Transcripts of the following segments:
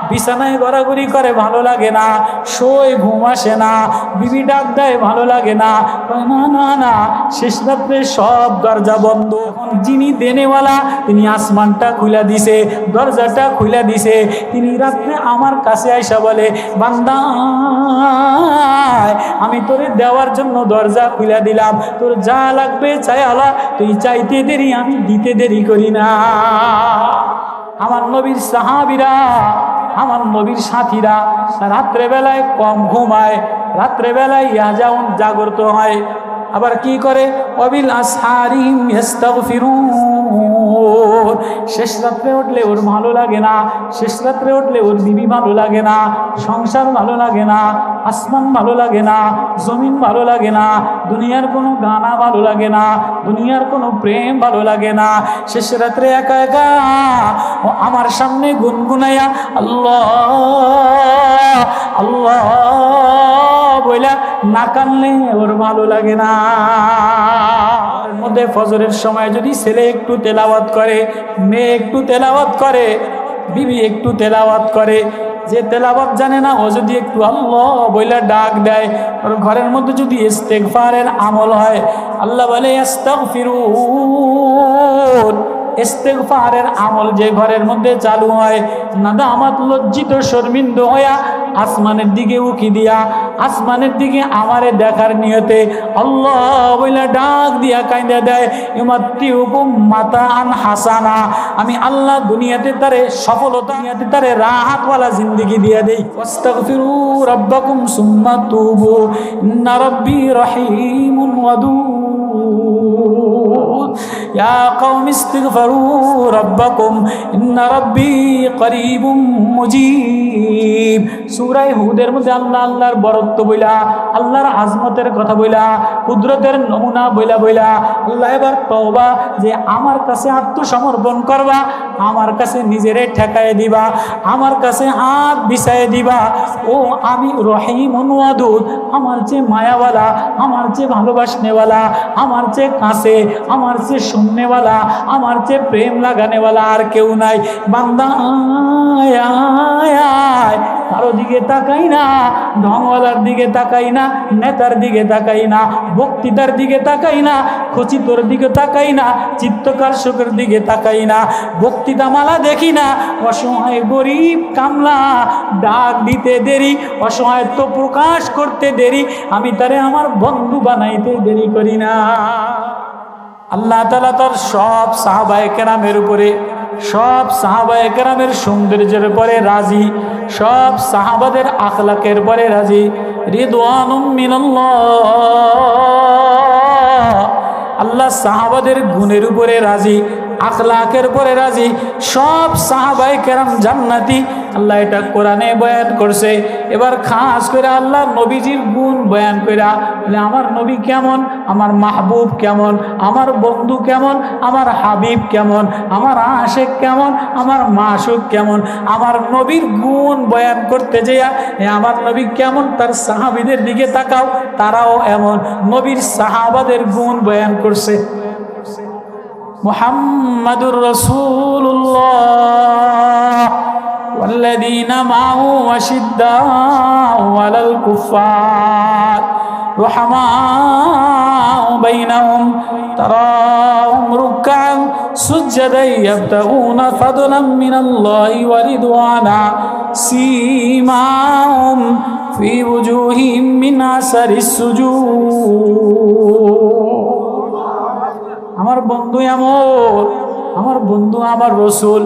বিছানায় ঘোরাঘুরি করে ভালো লাগে না, শোয় ঘুম আসে না, বিবি ডাক দেয় ভালো লাগে না, না না না, শেষ রাত্রে সব দরজা বন্ধ। এখন যিনি দেনেওয়ালা তিনি আসমানটা খুলে দিছে, দরজাটা খুলে দিছে, তিনি রাত্রে আমার কাছে আইসা বলে, বান্দা আমি তোরে দেওয়ার জন্য দরজা খুলে দিলাম, তোর যা লাগবে চাই আলা, তুই চাইতে দেরি আমি দিতে দেরি করি না। আমার নবীর সাহাবীরা, আমার নবীর সাথীরা রাত্রেবেলায় কম ঘুমায়, রাত্রেবেলায় ইয়াজাউন জাগ্রত হয়, আবার কি করে, ওয়াবিল আসহারিহিম ইস্তাগফিরুন। শেষ রাত্রে উঠলে ওর ভালো লাগে না, শেষ রাত্রে উঠলে ওর বিবি ভালো লাগে না, সংসার ভালো লাগে না, আসমান ভালো লাগে না, জমিন ভালো লাগে না, দুনিয়ার কোনো গানা ভালো লাগে না, দুনিয়ার কোনো প্রেম ভালো লাগে না। শেষ রাত্রে একা একা ও আমার সামনে গুনগুনাইয়া আল্লাহ আল্লাহ বইলা না কানলে ওর ভালো লাগে না। এর মধ্যে ফজরের সময় যদি ছেলে একটু তেলাওয়াত করে, মেয়ে একটু তেলাওয়াত করে, বিবি একটু তেলাওয়াত করে, যে তেলাওয়াত জানে না ও যদি একটু আল্লাহ বইলা ডাক দেয়, ওর ঘরের মধ্যে যদি ইস্তেগফারের আমল হয়, আল্লাহ বলে আস্তাগফিরুন, ইস্তেগফারের আমল যে ঘরের মধ্যে চালু হয়, নাদামাত লজ্জিত শর্মিন্দ হইয়া আসমানের দিকে উকি দিয়া, আসমানের দিকে আমারে দেখার নিয়তে আল্লাহ বইলা ডাক দিয়া কাইন্দা দেয়, ইউমাত্তিউকুম মাতাআন হাসানা, আমি আল্লাহ দুনিয়াতে তারে সফলতা, দুনিয়াতে তারে রাহাতওয়ালা জিন্দেগি দিয়া দেই। ওয়াস্তাগফিরু রাব্বাকুম সুম্মা তুবু ইন্না রাব্বি রহিমুন ওয়াদুদ ইয়া কওমি ইস্তিগফিরু রাব্বাকুম ইন্না রাব্বি করিবুম মুজিব। সূরা হুদের মধ্যে আল্লাহ আল্লাহর বরত্ব বইলা, আল্লাহর আজমতের কথা বইলা, কুদরতের নমুনা বইলা বইলা আল্লাহ এবার তওবা, যে আমার কাছে আত্মসমর্পণ করবা, আমার কাছে নিজেরে ঠেকায় দিবা, আমার কাছে হাত বিছায় দিবা, ও আমি রহিমুন ওয়াদুদ, আমার চেয়ে মায়াওয়ালা, আমার চেয়ে ভালোবাসনেওয়ালা, আমার চেয়ে কাছে, আমার চেয়ে শুননেওয়ালা, আমার চেয়ে প্রেম লাগানেওয়ালা আর কেউ নাই। বান্দা আয় আয় আয়, কারো দিকে তাকাই না, ঢংওয়ালার দিকে তাকাই না, নেতার দিকে তাকাই না, বক্তৃতার দিকে তাকাই না, খচিতর দিকে তাকাই না, চিত্তকর্ষকের দিকে তাকাই না, বক্তৃতা মালা দেখি না, অসহায় গরিব কামলা ডাক দিতে দেরি, অসহায়ত্ব প্রকাশ করতে দেরি, আমি তারে আমার বন্ধু বানাইতে দেরি করি না। আল্লাহ তাআলা তার সব সাহাবায়ে কেরামের উপরে, সব সাহাবায়ে কেরামের সৌন্দর্যের পরে রাজি, সব সাহাবাদের আখলাকের পরে রাজি। রিদওয়ানুম মিনাল্লাহ, আল্লাহ সাহাবাদের গুণের উপরে রাজি, আখলাকের উপরে রাজি, সব সাহাবায়ে কেরাম জান্নাতি। আল্লাহ এটা কোরআনে বয়ান করছে। এবার খাস করে আল্লাহ নবীজির গুণ বয়ান কইরা, আমার নবী কেমন, আমার মাহবুব কেমন, আমার বন্ধু কেমন, আমার হাবিব কেমন, আমার আশিক কেমন, আমার মাশুক কেমন, আমার নবীর গুণ বয়ান করতে যেয়া আমার নবী কেমন তার সাহাবীদের দিকে তাকাও, তারাও এমন। নবীর সাহাবাদের গুণ বয়ান করছে। মুহাম্মাদুর রাসূলুল্লাহ ওয়াল্লাযীনা মা'হু আশিদ্দাউ আলাল কুফফার রুহামাউ বাইনাহুম তারাহুম রুকআন সুজদান ইয়াবতাগুনা ফাদলাম মিনাল্লাহি ওয়া রিদওয়ানা সীমাহুম ফি ওজুহিহিম মিন আসারিস সুজুদ। আমার বন্ধু আমার, আমার বন্ধু আমার রসুল,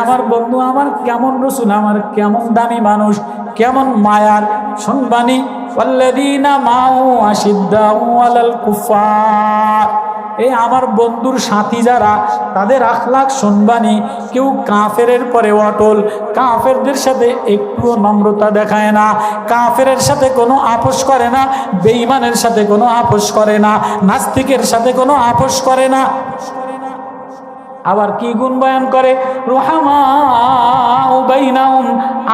আমার বন্ধু আমার কেমন রসুল, আমার কেমন দামি মানুষ, কেমন মায়ার। শুনবানি ওয়াল্লাযীনা মা'হু আশিদ্দাউ আলাল কুফফার, এই আমার বন্ধুর সাথী যারা, তাদের আখলাক শুনবানি। কেউ কাফেরের পরে অটল, কাফেরদের সাথে একটু নম্রতা দেখায় না, কাফেরের সাথে কোনো আপোষ করে না, বেঈমানের সাথে কোনো আপোষ করে না, নাস্তিকের সাথে কোনো আপোষ করে না। আবার কি গুণ বয়ান করে, রুহামাউ বাইনাহুম,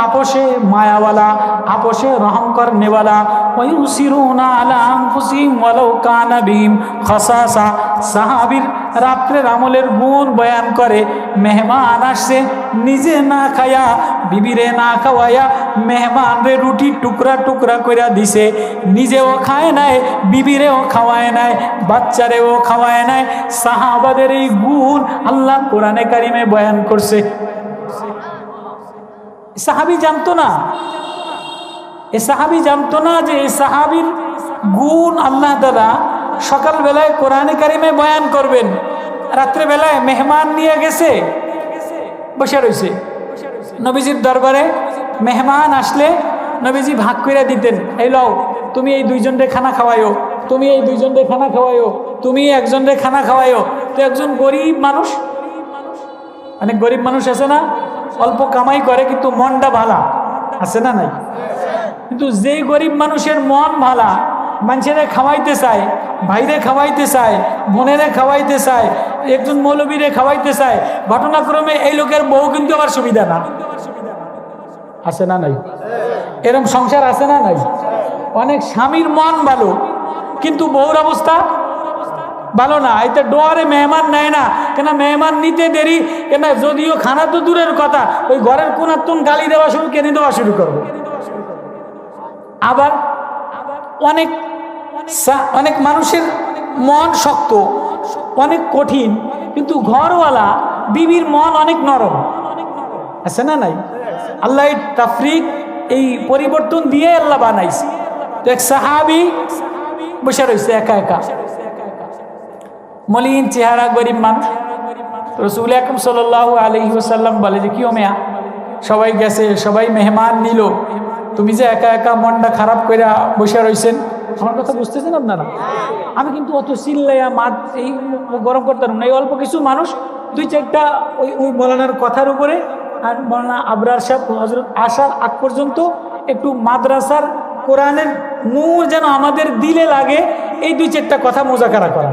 আপোষে মায়াওয়ালা, আপোষে রহম করনেওয়ালা, ওয়ায়ুসিরুনা আলা আনফুসিহিম ওয়ালাউ কানা বিহিম খাসাসা। সাহাবীর রাত্রের আমলের গুণ বয়ান করে, মেহমান আসছে নিজে না খায়া বিবিরে না খাওয়াইয়া মেহমান রে রুটি টুকরা টুকরা কইরা দিছে, নিজেও খায় নাই, বিবিরেও খাওয়ায় নাই, বাচ্চারেও খাওয়ায় নাই। সাহাবাদের এই গুণ আল্লাহ কোরআনে কারিমে বয়ান করছে। সাহাবী জানতো না, এ সাহাবী জানতো না যে এই সাহাবীর গুণ আল্লাহ তাআলা সকালবেলায় কোরআনে কারিমে বয়ান করবেন। রাত্রেবেলায় মেহমান নিয়ে গেছে, বসে রয়েছে নবীজির দরবারে। মেহমান আসলে নবীজি ভাগ করে দিতেন, এই লও তুমি এই দুইজনরে খানা খাওয়াইও, তুমি এই দুইজনরে খানা খাওয়াইও, তুমি একজনরে খানা খাওয়াইও। তো একজন গরিব মানুষ, অনেক গরিব মানুষ আছে না, অল্প কামাই করে কিন্তু মনটা ভালা, আছে না নাই? কিন্তু যেই গরিব মানুষের মন ভালা, মানুষেরা খাওয়াইতে চায়, ভাইরে খাওয়াইতে চায়, বোনেরে খাওয়াইতে চায়, একজন মৌলবীরে খাওয়াইতে চায়, ঘটনাক্রমে এই লোকের বউ কিন্তু আবার সুবিধা না, আছে না নাই? এরকম সংসার আছে না নাই? অনেক স্বামীর মন ভালো কিন্তু বউর অবস্থা ভালো না, এতে ডোয়ারে মেহমান নেয় না কেন, মেহমান নিতে দেরি কেন, যদিও খানা তো দূরের কথা, ওই ঘরের কোনাতুন গালি দেওয়া শুরু, কেনে দেওয়া শুরু করবে। আবার অনেক অনেক মানুষের মন শক্ত, অনেক কঠিন, কিন্তু ঘরওয়ালা বিবির মন অনেক নরম, আছে না নাই? আল্লাহ এই তাফরিক, এই পরিবর্তন দিয়ে আল্লাহ বানাইছে। তো এক সাহাবী বসে রয়েছে একা একা, মলিন চেহারা, গরিব মানুষ। রাসূল আকরাম সাল্লাল্লাহু আলাইহি ওয়াসাল্লাম বলে যে কি ও মেয়া, সবাই গেছে, সবাই মেহমান নিল, তুমি যে একা একা মনটা খারাপ কইরা বসে রয়েছেন। আমার কথা বুঝতেছেন আপনারা? আমি কিন্তু অত চিল্লাইয়া মাঠ এই গরম করতাম না, এই অল্প কিছু মানুষ দুই চারটা ওই মৌলানার কথার উপরে, আর মৌলানা আবরার সাহেব হযরত আসার আগ পর্যন্ত একটু মাদ্রাসার কোরআনের নূর যেন আমাদের দিলে লাগে, এই দুই চারটা কথা মোজাকারা করা,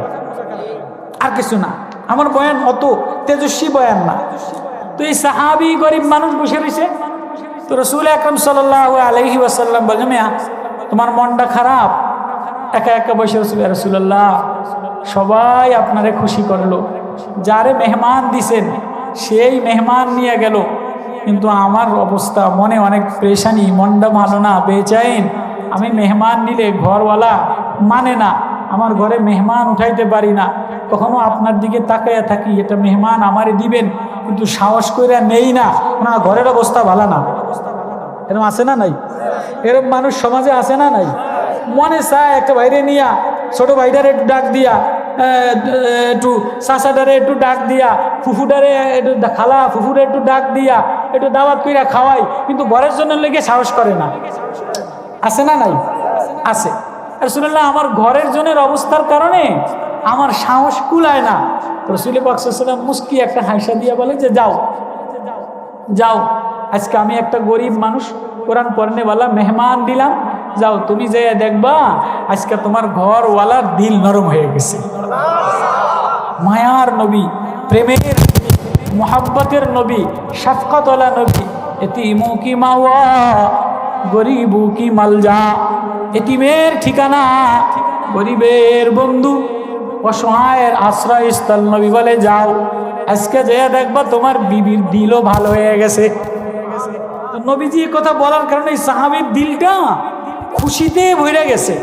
আর কিছু না। আমার বয়ান অত তেজস্বী বয়ান না। তো এই সাহাবী গরিব মানুষ বসে রয়েছে। তো রাসূল আকরাম সাল্লাল্লাহু আলাইহি ওয়াসাল্লাম বলে, মিয়া তোমার মনটা খারাপ, একা একা বসে রয়েছে। রাসূলুল্লাহ, সবাই আপনারে খুশি করলো, যারে মেহমান দিছেন সেই মেহমান নিয়ে গেল, কিন্তু আমার অবস্থা মনে অনেক পেরেশানি, মনটা ভালো না, বেচাইন। আমি মেহমান নিলে ঘরওয়ালা মানে না, আমার ঘরে মেহমান উঠাইতে পারি না, কখনো আপনার দিকে তাকাইয়া থাকি, এটা মেহমান আমারে দিবেন, কিন্তু সাহস করে নেই না, ওনার ঘরের অবস্থা ভালো না। এরকম আছে না নাই? এরকম মানুষ সমাজে আছে না নাই? মনে চায় একটা বাইরে নিয়া, ছোট ভাইটারে একটু ডাক দিয়া, একটু চাচাটারে একটু ডাক দিয়া, ফুফুটারে একটু খালা ফুফুরে একটু ডাক দিয়া একটু দাওয়াত কইরা খাওয়াই, কিন্তু ঘরের জন্য লেগে সাহস করে না, আছে না নাই? আছে। রাসূলুল্লাহ, আমার ঘরের জনের অবস্থার কারণে আমার সাহস কুলায় না। রাসূল পাক সাল্লাল্লাহু আলাইহি ওয়াসাল্লাম মুস্কি একটা হাসা দিয়া বলে যে যাও যাও, আজকে আমি একটা গরিব মানুষ, কোরআন পড়নেওয়ালা মেহমান দিলাম, যাও তুমি যে দেখবা আজকে তোমার ঘরওয়ালার দিল নরম হয়ে গেছে। মায়ার নবী, প্রেমের মোহাব্বতের নবী, শফকতওয়ালা নবী। এতিমু কি মাওয়া, গরিবু কি মালজা, এতিমের ঠিকানা, গরিবের বন্ধু, অসহায়ের আশ্রয়স্থল। নবী বলে যাও, আজকে যে দেখবা তোমার বিবির দিলও ভালো হয়ে গেছে। নবীজি এই কথা বলার কারণে সাহাবীর দিলটা খুশিতে ভরে গেছে।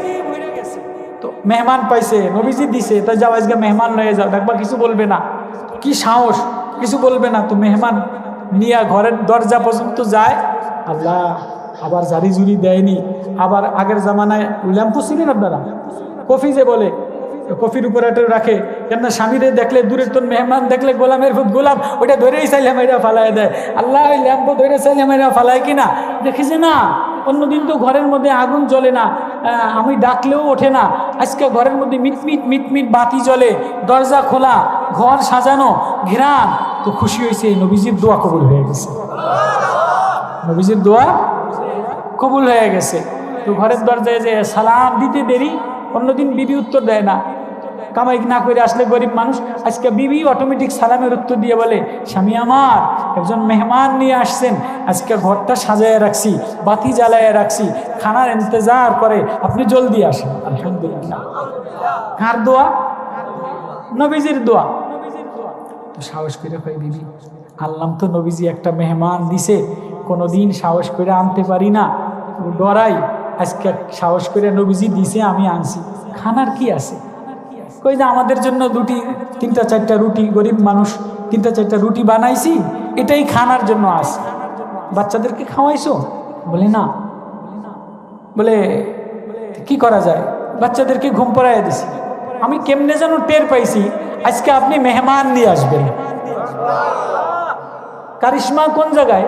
তো মেহমান পাইছে, নবীজি দিছে, তা যাও আজকে মেহমান লয়ে যাও, দেখবা কিছু বলবে না, কি সাহস, কিছু বলবে না। তো মেহমান নিয়ে ঘরের দরজা পর্যন্ত যায়, আল্লাহ আবার জারি জুরি দেয়নি। আবার আগের জামানায় ল্যাম্পু ছিলেন আপনারা, কফি যে বলে, কফির উপরে একটা রাখে, কেননা স্বামীরে দেখলে দূরের তোর মেহমান দেখলে গোলামের ভূত গোলাম, ওইটা ধরেই চাইলে মেয়েরা ফালাই দেয়। আল্লাহ ওই ল্যাম্পু ধরে চাইলে মেয়েরা ফালায় কিনা দেখেছে না? অন্যদিন তো ঘরের মধ্যে আগুন জ্বলে না, আমি ডাকলেও ওঠে না, আজকে ঘরের মধ্যে মিটমিট মিটমিট বাতি জ্বলে, দরজা খোলা, ঘর সাজানো, ঘেরান। তো খুশি হয়েছে, নবীজির দোয়া কবুল হয়ে গেছে, নবীজির দোয়া কবুল হয়ে গেছে। তো ঘরের দরজায় যে সালাম দিতে দেরি, অন্যদিন বিবি উত্তর দেয় না, কামাই না করে আসলে গরিব মানুষ, আজকে বিবি অটোমেটিক সালামের উত্তর দিয়ে বলে, স্বামী আমার একজন মেহমান নিয়ে আসছেন, আজকে ঘরটা সাজায় রাখছি, বাতি জ্বালায় রাখছি, খানার ইন্তজার করে, আপনি জলদি আসেন। আলহামদুলিল্লাহ। কার দোয়া? নবীজির দোয়া। তো সাহস করে কই, বিবি আল্লাহ তো নবীজি একটা মেহমান দিছে, কোনোদিন সাহস করে আনতে পারি না, ডরাই, আজকে সাহস করে নবীজি দিছে, আমি আনছি, খানার কি আছে? কই যে আমাদের জন্য তিনটা চারটা রুটি, গরিব মানুষ, তিনটা চারটা রুটি বানাইছি, এটাই খানার জন্য আছে। বাচ্চাদেরকে খাওয়াইছো? বলে না। বলে কি করা যায়? বাচ্চাদেরকে ঘুম পাড়াইয়া দিছি। আমি কেমনে যেন টের পাইছি আজকে আপনি মেহমান নিয়ে আসবেন। কারিশমা কোন জায়গায়?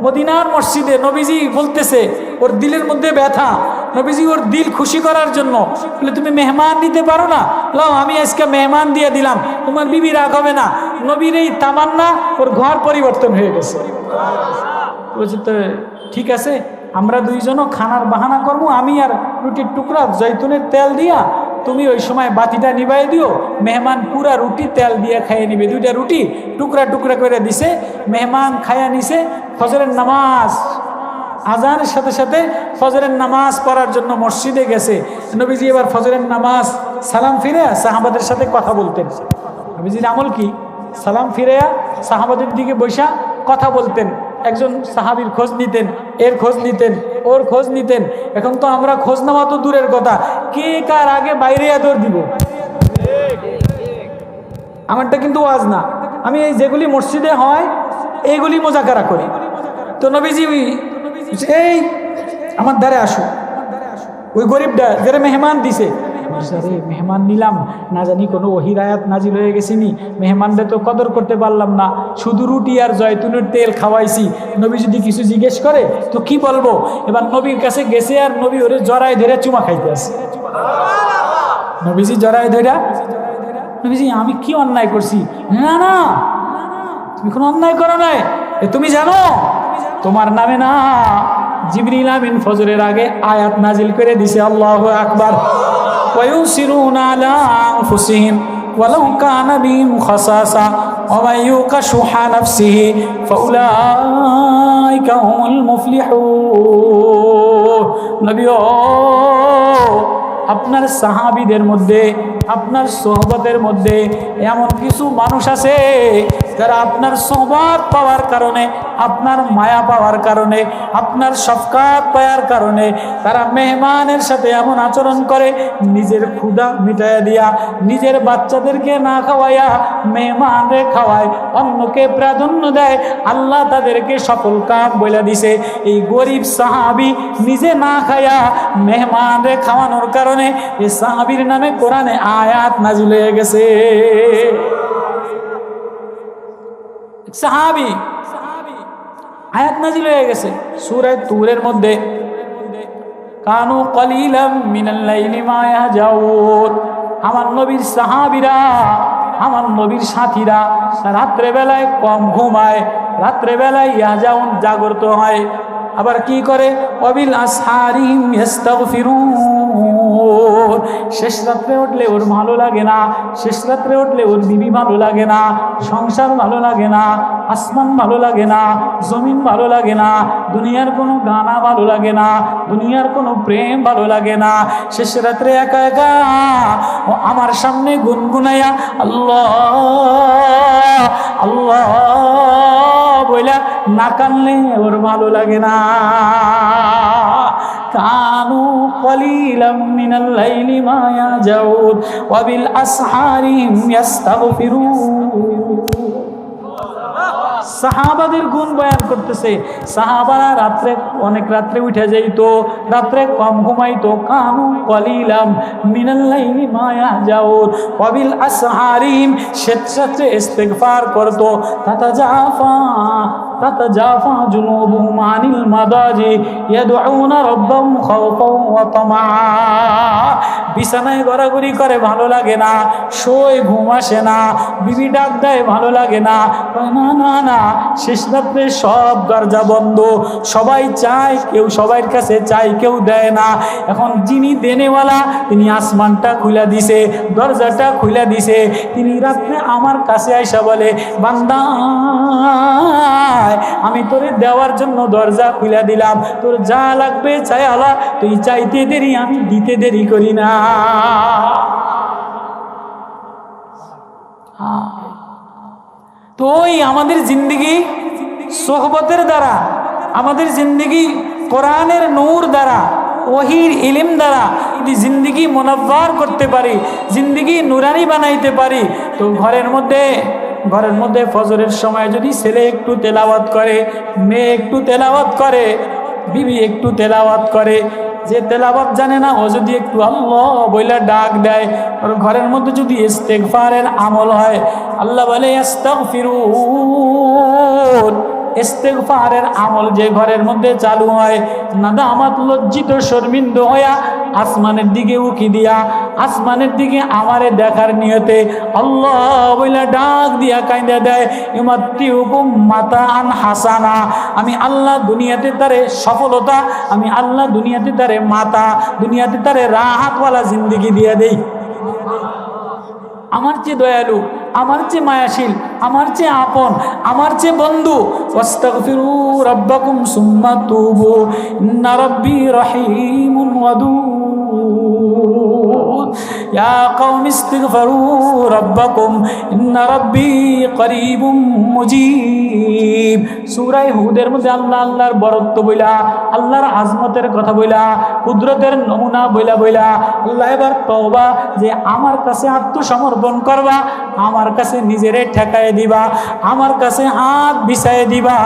মদিনার মসজিদে নবীজি বলতেছে, ওর দিলের মধ্যে ব্যথা, নবীজি ওর দিল খুশি করার জন্য বলে, তুমি মেহমান নিতে পারো না? লাও, আমি আজকে মেহমান দিয়ে দিলাম, তোমার বিবি রাগ হবে না। নবীর এই তামান্না, ওর ঘর পরিবর্তন হয়ে গেছে। বলছে তো ঠিক আছে, আমরা দুইজনও খানার বাহানা করবো, আমি আর রুটির টুকরা জৈতুনের তেল দিয়া তুমি ওই সময় বাতিটা নিবাই দিও, মেহমান পুরা রুটি তেল দিয়ে খাইয়ে নিবে। দুইটা রুটি টুকরা টুকরা করে দিছে, মেহমান খাইয়া নিছে। ফজরের নামাজ আজানের সাথে সাথে ফজরের নামাজ পড়ার জন্য মসজিদে গেছে। নবীজি এবার ফজরের নামাজ সালাম ফিরে সাহাবাদের সাথে কথা বলতেন। নবীজির আমল কি? সালাম ফিরে সাহাবাদের দিকে বৈশা কথা বলতেন। একজন সাহাবীর খোঁজ নিতেন, এর খোঁজ নিতেন, ওর খোঁজ নিতেন। এখন তো আমরা খোঁজ নেওয়া তো দূরের কথা, কে কার আগে বাইরে দৌড় দিব। আমারটা কিন্তু ওয়াজ না, আমি এই যেগুলি মসজিদে হয় এইগুলি মোজাকারা করি। তো নবীজি এই আমার দ্বারে আসো, ওই গরিবটা যারা মেহমান দিছে, মেহমান নিলাম, না জানি কোনো ওহির আয়াত নাজিল হয়ে গেছিনি, মেহমানদের তো কদর করতে পারলাম না, শুধু রুটি আর জয়তুনের তেল খাওয়াইছি। নবী যদি কিছু জিজ্ঞেস করে তো কি বলবো? এবার নবীর কাছে গেছে আর নবী ওরে জড়ায় ধরে চুমা খাইতে আসে। নবীজি জড়ায় ধরে, নবীজি আমি কি অন্যায় করছি? না না, তুমি কোনো অন্যায় করো নাই, তুমি জানো তোমার নামে না জিবরিল আমিন ফজরের আগে আয়াত নাজিল করে দিছে, আল্লাহু আকবার। ওয়ায়ুসিরুনা আলা আনফুসিহিম ওয়ালাউ কানা বিহিম খাসাসা ওয়া মান ইউকা শুহা নাফসিহি ফাউলাইকা হুমুল মুফলিহুন। নবী, আপনার সাহাবীদের মধ্যে, আপনার সোহবতের মধ্যে এমন কিছু মানুষ আছে যারা আপনার সোহবত পাওয়ার কারণে, আপনার মায়া পাওয়ার কারণে, আপনার শফকাত পাওয়ার কারণে তারা মেহমানের সাথে এমন আচরণ করে, নিজের ক্ষুধা মিটাইয়া দিয়া, নিজের বাচ্চাদেরকে না খাওয়াইয়া মেহমানরে খাওয়ায়, অন্যকে প্রাধান্য দেয়। আল্লাহ তাদেরকে সফল কাম বলে দিছে। এই গরিব সাহাবী নিজে না খায়া মেহমানরে খাওয়ানোর কারণে এই সাহাবীর নামে কোরআনে আয়াত নাজিল হয়ে গেছে। সাহাবী আয়াত নাজিল হয়ে গেছে সূরা তুরের মধ্যে, কানু কলিলাম মিনাল লাইলি মা ইয়াহজাউন। আমার নবীর সাহাবীরা, আমার নবীর সাথীরা রাত্রে বেলায় কম ঘুমায়, রাত্রে বেলায় ইয়াহজাউন জাগ্রত হয়। আবার কি করে? ওয়াবিল আসহারিহিম ইস্তাগফিরুন। শেষ রাত্রে উঠলে ওর ভালো লাগে না, শেষ রাত্রে উঠলে ওর বিবি ভালো লাগে না, সংসার ভালো লাগে না, আসমান ভালো লাগে না, জমিন ভালো লাগে না, দুনিয়ার কোনো গানা ভালো লাগে না, দুনিয়ার কোনো প্রেম ভালো লাগে না। শেষ রাত্রে একা একা ও আমার সামনে গুনগুনাইয়া আল্লাহ আল্লাহ বইলা না কানলে ওর ভালো লাগে না। কানু কলিলাম মিনাল লাইলি মা ইয়াহজাউন ওয়া বিল আসহারিহিম ইস্তাগফিরুন। সাহাবাদের গুণ বয়ান করতেছে। সাহাবারা রাত্রে অনেক রাত্রে উঠে যাইতো, রাত্রে কম ঘুমাইতো। কানু কলিলাম মিনাল লাইলি মা ইয়াহজাউন ওয়া বিল আসহারিহিম, স্বেচ্ছাতে ইস্তিগফার করতো। তাতাজাফা জুনুবুহুম আনিল মাদাজি ইয়াদউনা রাব্বাহুম খাওফাও ওয়া তামা। বিছানায় গড়াগড়ি করে, ভালো লাগে না, শোয় ঘুম আসে না, বিবি ডাক দেয় ভালো লাগে না, না না না। শেষ রাত্রে সব দরজা বন্ধ, সবাই চায়, কেউ সবার কাছে চায়, কেউ দেয় না। এখন যিনি দেনেওয়ালা তিনি আসমানটা খুলে দিছে, দরজাটা খুলে দিছে। তিনি রাত্রে আমার কাছে আইসা বলে, বান্দা আমি তোরে দেওয়ার জন্য দরজা খুলে দিলাম, তোর যা লাগবে চাই আলা, তুই চাইতে দেরি আমি দিতে দেরি করি না। তো ওই আমাদের জিন্দেগি সোহবতের দ্বারা, আমাদের জিন্দেগি কোরআনের নূর দ্বারা, ওহির ইলম দ্বারা যদি জিন্দেগি মুনাব্বার করতে পারি, জিন্দেগি নুরানি বানাইতে পারি, তো ঘরের মধ্যে ফজরের সময় যদি ছেলে একটু তেলাওয়াত করে, মেয়ে একটু তেলাওয়াত করে, বিবি একটু তেলাওয়াত করে, যে তেলাওয়াত জানে না ও যদি একটু আল্লাহ বইলা ডাক দেয়, আর ঘরের মধ্যে যদি ইস্তেগফারের আমল হয়, আল্লাহ বলে আস্তাগফিরুন, ইস্তেগফারের আমল যে ঘরের মধ্যে চালু হয়, নাদামাত লজ্জিত শর্মিন্দ হইয়া আসমানের দিকে উকি দিয়া, আসমানের দিকে আমারে দেখার নিয়তে আল্লাহ বইলা ডাক দিয়া কাইন্দা দেয়, ইউমাত্তিউকুম মাতাআন হাসানা, আমি আল্লাহ দুনিয়াতে তারে সফলতা, আমি আল্লাহ দুনিয়াতে তারে মাতা, দুনিয়াতে তারে রাহাতওয়ালা জিন্দেগি দিয়া দেই। আমার চেয়ে দয়ালু, আমার চেয়ে মায়াশীল, আমার চেয়ে আপন, আমার চেয়ে বন্ধু। ওয়াস্তাগফিরু রাব্বাকুম সুম্মা তুবু ইন্না রাব্বি রহিমুন ওয়াদুদ। ইয়া কওমি ইস্তাগফিরু রাব্বাকুম ইন্না রাব্বি করিবুম মুজিব। সূরা হুদের মধ্যে আল্লাহর বরত্ব বইলা, আল্লাহর আজমতের কথা বইলা, কুদরতের নমুনা বইলা আল্লাহ এবার তওবা, যে আমার কাছে আত্মসমর্পণ করবা, আমার কাছে নিজেরে ঠেকায় দিবা, আমার কাছে হাত বিছায় দিবা।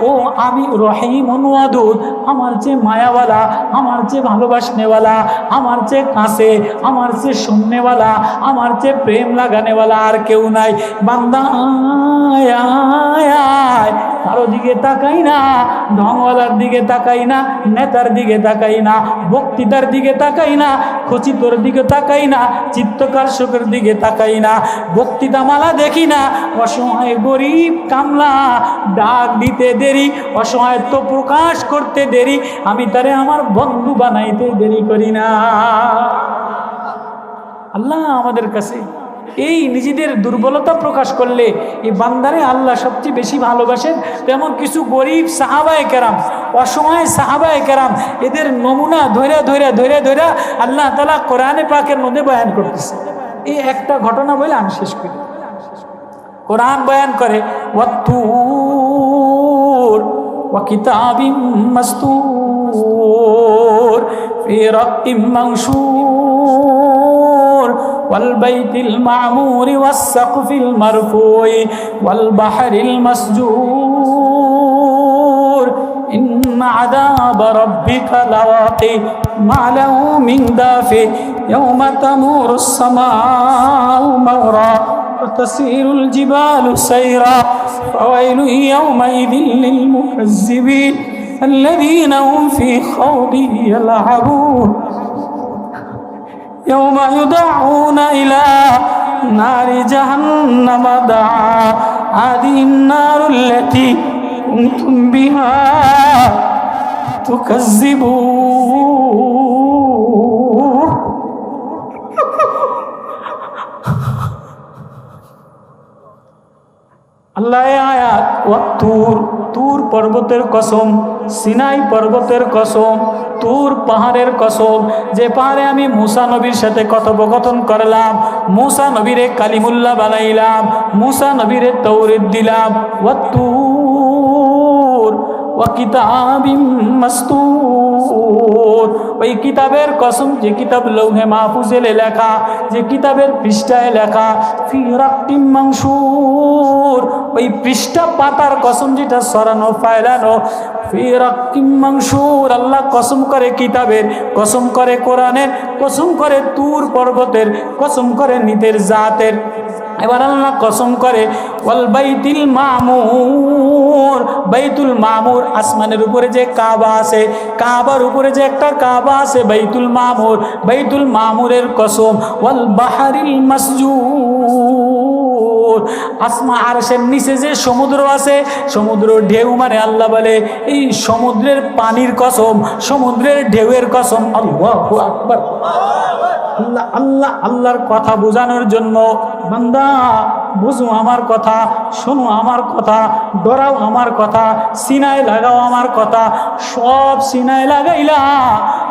ও আমি রহিমুন ওয়াদুদ, আমার চেয়ে মায়াওয়ালা, আমার চেয়ে ভালোবাসনেওয়ালা, আমার চেয়ে কাছে, আমার চেয়ে শুননেওয়ালা, আমার চেয়ে প্রেম লাগানেওয়ালা আর কেউ নাই। বান্দা আয় আয় আয়, কারো দিকে তাকাই না, ঢংওয়ালার দিকে তাকাই না, নেতার দিকে তাকাই না, বক্তৃতার দিকে তাকাই না, খচিতর দিকে তাকাই না, চিত্তকর্ষকের দিকে তাকাই না, বক্তৃতা মালা দেখি না। অসহায় গরিব কামলা ডাক দিতে দেরি, অসহায়ত্ব প্রকাশ করতে দেরি, আমি তারে আমার বন্ধু বানাইতে দেরি করি না। আল্লাহ আমাদের কাছে এই নিজেদের দুর্বলতা প্রকাশ করলে এই বান্দারে আল্লাহ সবচেয়ে বেশি ভালোবাসেন। তেমন কিছু গরিব সাহাবায়ে কেরাম, অসহায় সাহাবায়ে কেরাম, এদের নমুনা ধৈরা আল্লাহ তাআলা কোরআনে পাকের মধ্যে বয়ান করতেছে। এই একটা ঘটনা বলে আমি শেষ করি। কোরআন বয়ান করে ওয়াত্তুর ওয়া কিতাবিম মাসতুর ফি রাক্কিম মানশুর ওয়াল বাইতিল মামুর ওয়াস সাকফিল মারফুই ওয়াল বাহরিল মাসজুর ইন্না আযাবা রাব্বিকা লাওয়াকি মা লাহু মিন দাফি ইয়াওমা তামুরুস সামাউ মাওরা وتسير الجبال سيرا فويل يومئذ للمكذبين الذين هم في خوض يلعبون يوم يدعون إلى نار جهنم دعا هذه النار التي كنتم بها تكذبون আল্লাহ আয়াত ওয়াত্তুর, তুর পর্বতের কসম, সিনাই পর্বতের কসম, তুর পাহাড়ের কসম, যে পাহাড়ে আমি মুসা নবীর সাথে কথোপকথন করলাম, মুসা নবীরে কালিমুল্লাহ বানাইলাম, মুসা নবীরে তৌরিদ দিলাম। ওয়াত্তুর ওয়া কিতাবিম মাসতুর, ওই কিতাবের কসম যে কিতাব লৌহে মাহফুজে লেখা, যে কিতাবের পৃষ্ঠায় লেখা, ফি রাক্কিম মানশুর, ওই পৃষ্ঠা পাতার কসম যেটা সরানো ফায়লানো, ফি রাক্কিম মানশুর, আল্লাহ কসম করে কিতাবের, কসম করে কোরআনের, কসম করে তুর পর্বতের, কসম করে নিতের জাতের। এবার আল্লাহ কসম করে ওয়াল বাইতুল মামুর, বাইতুল মামুর, আসমানের উপরে যে কাবা আছে, কাবার উপরে যে একটা কাবা আছে, বাইতুল মামুর, বাইতুল মামুরের কসম। ওয়াল বাহরিল মাসজুর, আসমা আরশের নিচে যে সমুদ্র আছে, সমুদ্র ঢেউ মানে আল্লাহ বলে এই সমুদ্রের পানির কসম, সমুদ্রের ঢেউয়ের কসম। আল্লাহু আকবার। আল্লাহর কথা বোঝানোর জন্য বান্দা বুঝো আমার কথা, শোনো আমার কথা, ডরাও আমার কথা, সিনায় লাগাও আমার কথা। সব সিনায় লাগাইলা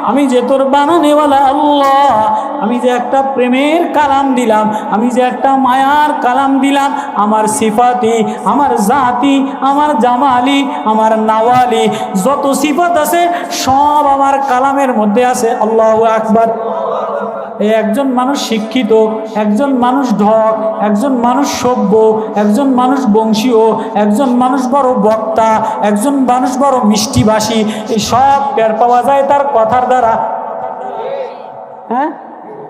আমি যে তোর বানানেওয়ালা আল্লাহ, আমি যে একটা প্রেমের কালাম দিলাম, আমি যে একটা মায়ার কালাম দিলাম, আমার সিফাতি, আমার জাতি, আমার জামালি, আমার নাওয়ালি, যত সিফাত আছে সব আমার কালামের মধ্যে আছে। আল্লাহু আকবার। একজন মানুষ শিক্ষিত, একজন মানুষ ঢক, একজন মানুষ সভ্য, একজন মানুষ বংশীয়, একজন মানুষ বড় বক্তা, একজন মানুষ বড় মিষ্টিভাষী, এই সব টের পাওয়া যায় তার কথার দ্বারা। হ্যাঁ,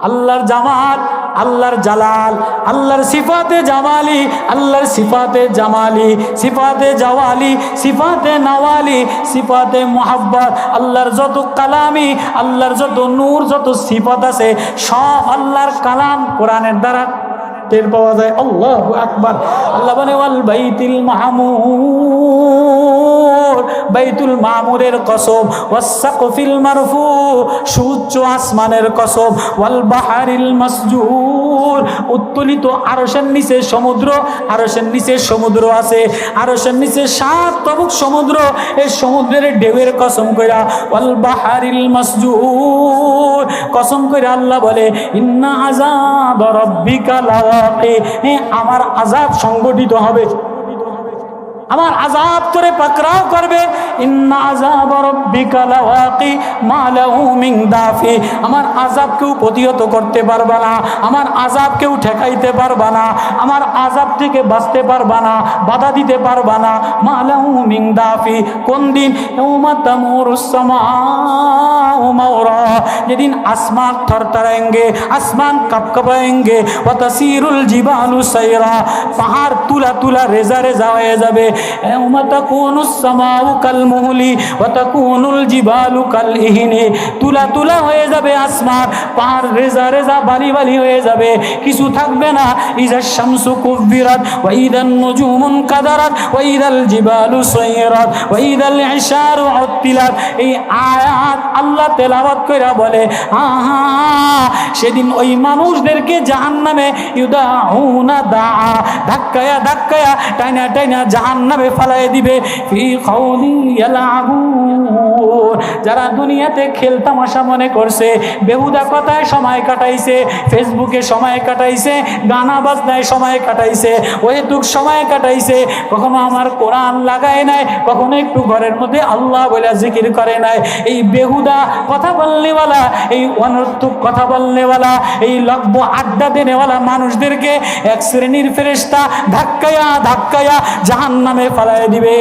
আল্লাহর জামাত, আল্লাহর জালাল, আল্লাহর সিফাতে জামালি, আল্লাহর সিফাতে জামালি, সিফাতে জাওয়ালি, সিফাতে নাওয়ালি, সিফাতে মুহাব্বত, আল্লাহর যত কালামি, আল্লাহর যত নূর, যত সিফাত আছে সব আল্লাহর কালাম কোরআনের দ্বারা টের পাওয়া যায়। আল্লাহু আকবার। আল্লাহ বলে ওয়াল বাইতুল মামুর, বাইতুল মামুরের কসম, ওয়াস সাকফিল মারফু, সুউচ্চ আসমানের কসম, ওয়াল বাহারিল মাসজুর, উত্তোলিত আরশের নিচে সমুদ্র, আরশের নিচে সমুদ্র আছে, আরশের নিচে 7 তবক সমুদ্র, এই সমুদ্রের ঢেউয়ের কসম কইরা ওয়াল বাহারিল মাসজুর, কসম কইরা আল্লাহ বলে ইন্না আযাব রাব্বিকা লাওয়াকি, আমার আযাব সংগঠিত হবে, আমার আযাব তোরে পাকড়াও করবে। ইন্না আযাব রাব্বিকা লাওয়াকি মা লাহু মিন দাফি, আমার আযাব কেউ প্রতিহত করতে পারবে না, আমার আযাব কেউ ঠেকাইতে পারবে না, আমার আযাব থেকে বাঁচতে পারবে না, বাধা দিতে পারবে না। মা লাহু মিন দাফি, কোন দিন? ইয়াউমা তামুরুস সামাউ মাওরা, যেদিন আসমান থরথরাएंगे, আসমান কাঁপকাঁপাएंगे, ওয়া তাসিরুল জিবালু সাইরা, পাহাড় তুলা তুলা রেজা রেজা হয়ে যাবে। ইয়াউমা তাকুনুস সামাউ কাল মুহলি ওয়া তাকুনুল জিবালু কাল ইহনি, তুলা তুলা হয়ে যাবে আসমান, পাহাড় রেজা রেজা বালি বালি হয়ে যাবে, কিছু থাকবে না। ইজাশ শামসু কুব্বিরাত ওয়া ইদান নুজুমুন কাদারাত ওয়া ইদাল জিবালু সুইরাত ওয়া ইদাল ইশারু উত্তিলাত, এই আয়াত আল্লাহ তেলাওয়াত কইরা বলে সেদিন ওই মানুষদেরকে জাহান্নামে ইউদাউনা দা, ধাক্কায়া ধাক্কায়া টাইনা টাইনা জাহান্নামে ফালায় দিবে। ফি খাউলি ইয়ালাবুন, যারা দুনিয়াতে খেলতামাশা মনে করছে, বেহুদা কথায় সময় কাটাইছে, ফেসবুকে সময় কাটাইছে, গানা বাজনায় সময় কাটাইছে, ওহেতুক সময় কাটাইছে, কখনো আমার কোরআন লাগায় নাই, কখনো একটু ঘরের মধ্যে আল্লাহ বলে জিকির করে নাই, এই বেহুদা কথা বলনেওয়ালা, এই অনর্থক কথা বলনেওয়ালা, এই লগ্ব আড্ডা দেনেওয়ালা মানুষদেরকে এক শ্রেণীর ফেরেশতা ধাক্কায়া ধাক্কায়া জাহান্নামে ফালায় দিবে।